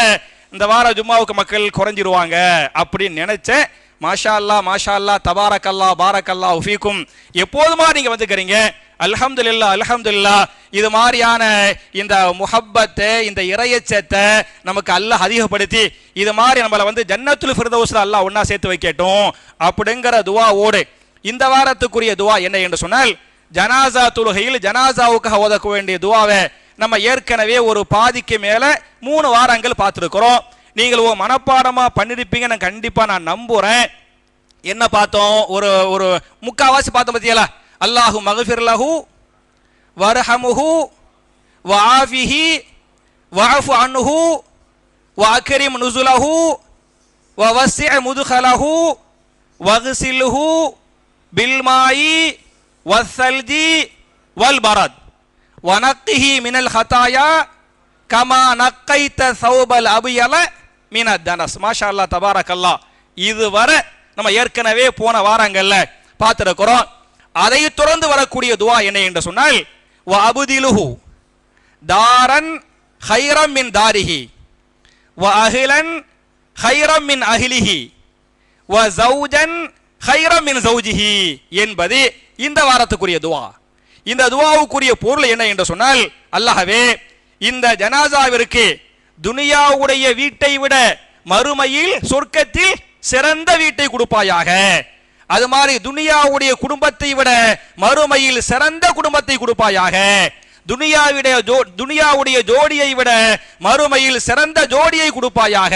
Speaker 1: இந்த வார ஜும்மாவுக்கு மக்கள் குறைஞ்சிருவாங்க அப்படின்னு நினைச்சேன். மாஷா அல்லா தபாரக்கல்லாஹ் பாரக்கல்லாஹு ஃபீக்கும். எப்போதுமா நீங்க வந்துக்கிறீங்க. அல்ஹம்துலில்லாஹ். இது மாதிரியான இந்த முஹப்பத்தை, இந்த இறையச்சத்தை நமக்கு அல்லாஹ் அதிகப்படுத்தி இது மாதிரி நம்மளை ஜன்னத்துல் ஃபிர்தௌஸ்ல அல்லாஹ் ஒன்னா சேர்த்து வைக்கட்டும் அப்படிங்கிற துவாவோடு இந்த வாரத்துக்குரிய துவா என்ன என்று சொன்னால், ஜனாசா தொழுகையில் ஜனாசாவுக்காக ஓதக்க வேண்டிய துவாவை நம்ம ஏற்கனவே ஒரு பாதிக்கு மேல 3 வாரங்கள் பார்த்துருக்கிறோம். நீங்கள் மனப்பாடமா பண்ணிருப்பீங்க கண்டிப்பா நான் நம்புறேன். என்ன பார்த்தோம்? ஒரு முக்காவாசி பார்த்தோம் பத்தியலா. அல்லாஹு மக்ஃபிர் லஹு வர்ஹமுஹு வஆஃபிஹி வஅஃபு அன்ஹு வஅக்ரிம் நுஸுலஹு வவஸ்ஸி' முத்கலஹு வக்ஸில்ஹு பில்மாயி வஸ்ஸல்ஜி வல்பரத் வனக்கிஹி மினல் ஹதாயா கமா நக்கைத சௌபல் அபியல மினத் தனஸ். மாஷா அல்லாஹ் தபாரக்கல்லாஹ். இதுவரை நம்ம ஏற்கனவே போன வாரங்கள்ல பார்த்திருக்கிறோம். அதை தொடர்ந்து வரக்கூடிய துவா என்ன என்று சொன்னால், வ அபுதிலுஹு தாரன் ஹைரம் மின் தாரிஹி வ அஹ்லன் ஹைரம் மின் அஹ்லிஹி வ ஜௌஜன் ஹைரம் மின் ஜௌஜிஹி என்பது இந்த வாரத்துக்குரிய துவா. இந்த துஆவுக்குரிய பொருள் என்ன என்று சொன்னால், அல்லாஹ்வே இந்த ஜனாசாவிற்கு துனியாவுடைய வீட்டை விட மறுமையில் சொர்க்கத்தில் சிறந்த வீட்டை கொடுப்பாயாக. அது மாதிரி துனியாவுடைய குடும்பத்தை விட மறுமையில் சிறந்த குடும்பத்தை கொடுப்பாயாக. துனியாவுடைய ஜோடியை விட மறுமையில் சிறந்த ஜோடியை கொடுப்பாயாக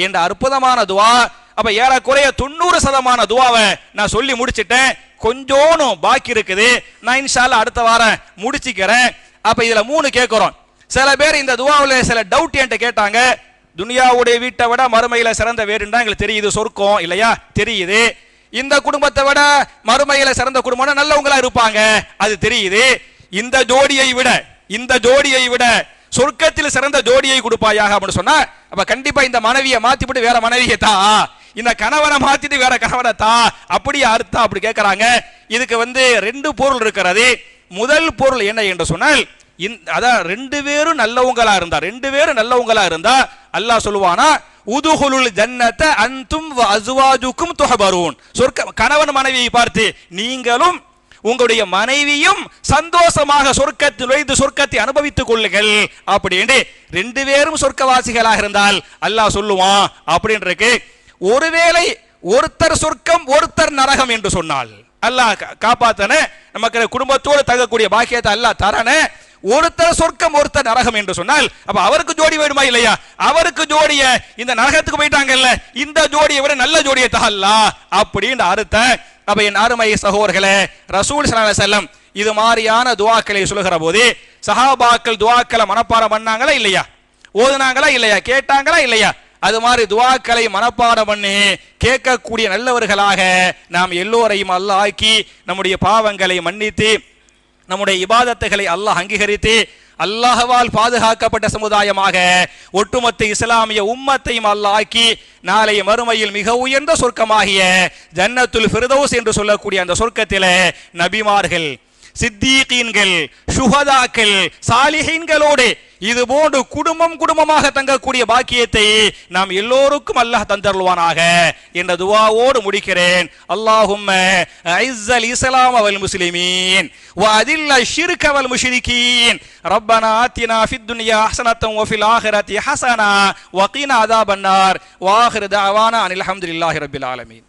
Speaker 1: என்ற அற்புதமான துவா. அப்ப ஏறக்குறைய 90% துவாவை நான் சொல்லி முடிச்சிட்டேன். கொஞ்சோனும் பாக்கி இருக்குது. நான் இன்ஷா அல்லாஹ் அடுத்த வாரம் முடிச்சுக்கிறேன். அப்ப இதுல 3 கேட்கிறோம். சில பேர் இந்த துவாவில் சில டவுட் என்கிட்ட கேட்டாங்க. துனியாவுடைய வீட்டை விட மறுமையில சிறந்த வேறுண்டா எங்களுக்கு தெரியுது, சொர்க்கம் இல்லையா தெரியுது. இந்த குடும்பத்தை விட மறுமையில சிறந்த குடும்பம் நல்லவங்களா இருப்பாங்க, அது தெரியுது. இந்த ஜோடியை விட சொர்க்கத்தில் சிறந்த ஜோடியை கொடுப்பாயாக அப்படின்னு சொன்னா, அப்ப கண்டிப்பா இந்த மனைவியை மாத்திவிட்டு வேற மனைவியை தா, இந்த கணவனை மாத்திட்டு வேற கணவனை தா, அப்படியே அர்த்தம் அப்படி கேட்கறாங்க. இதுக்கு 2 பொருள் இருக்கிறது. முதல் பொருள் என்ன என்று சொன்னால், அதான் 2 பேரும் நல்லவங்களா இருந்தா அல்லாஹ் சொல்லுவானா, உதுகுலுல் ஜன்னத அன்தும் வ அஸ்வாஜுக்கும் துஹபரூன். கணவன் மனைவியை பார்த்து நீங்களும் உங்களுடைய மனைவியும் சந்தோஷமாக சொர்க்கத்தில் நுழைந்து சொர்க்கத்தை அனுபவித்துக் கொள்ளுங்கள் அப்படின்னு 2 பேரும் சொர்க்கவாசிகளாக இருந்தால் அல்லாஹ் சொல்லுவான் அப்படின்னு இருக்கு. ஒருவேளை ஒருத்தர் சொர்க்கம் ஒருத்தர் நரகம் என்று சொன்னால், அல்லாஹ் காப்பாத்தன நமக்கு குடும்பத்தோடு தங்கக்கூடிய பாக்கியத்தை அல்லாஹ் தரன, ஒருத்தர் சொர்க்கம் ஒருத்தர் நரகம் என்று சொன்னால், அப்ப அவருக்கு ஜோடி வேணுமா இல்லையா? அவருக்கு ஜோடிய இந்த நரகத்துக்கு போயிட்டாங்கல்ல, இந்த ஜோடியை விட நல்ல ஜோடியை தஹல்லா அப்படின்னு அர்த்தம். அப்ப என் அருமை சகோதரர்களே, ரசூல் ஸல்லல்லாஹு அலைஹி வஸல்லம் இது மாதிரியான துஆக்களை சொல்லுகிற போது சஹாபாக்கள் துஆக்களை மனப்பாடம் பண்ணாங்களா இல்லையா? ஓதுனாங்களா இல்லையா? கேட்டாங்களா இல்லையா? அது மாதிரி துஆக்களை மனப்பாடம் பண்ணி கேட்கக்கூடிய நல்லவர்களாக நாம் எல்லோரையும் அல்லாஹ் ஆக்கி நம்முடைய பாவங்களை மன்னித்து நம்முடைய இபாதத்துகளை அல்லாஹ் அங்கீகரித்து அல்லாஹ்வால் பாதுகாக்கப்பட்ட சமுதாயமாக ஒட்டுமொத்த இஸ்லாமிய உம்மத்தையும் அல்லாஹ் ஆக்கி நாளை மறுமையில் மிக உயர்ந்த சொர்க்கமாகிய ஜன்னத்துல் ஃபிர்தௌஸ் என்று சொல்லக்கூடிய அந்த சொர்க்கத்திலே நபிமார்கள், சித்தீகீன்கள், சுஹதாக்கள், சாலிஹீன்களோடு இது போன்று குடும்பமாக தங்கக்கூடிய பாக்கியத்தை நாம் எல்லோருக்கும் அல்லாஹ் தந்தருள்வானாக என்ற துஆவோடு முடிக்கிறேன். அல்லாஹும்ம ஐஸல் இஸ்லாம் வல் முஸ்லிமீன் வ அதில்ல ஷிர்க வல் முஷ்ரிகீன் ரப்பனா ஆத்தினா ஃபித் துன்யா ஹஸனத்தன் வ ஃபில் ஆখিরাতি ஹஸனா வ கினா அஸாபன் நார் வ ஆகிரு தஅவானா அனில் ஹம்துலில்லாஹி ரப்பில் ஆலமீன்.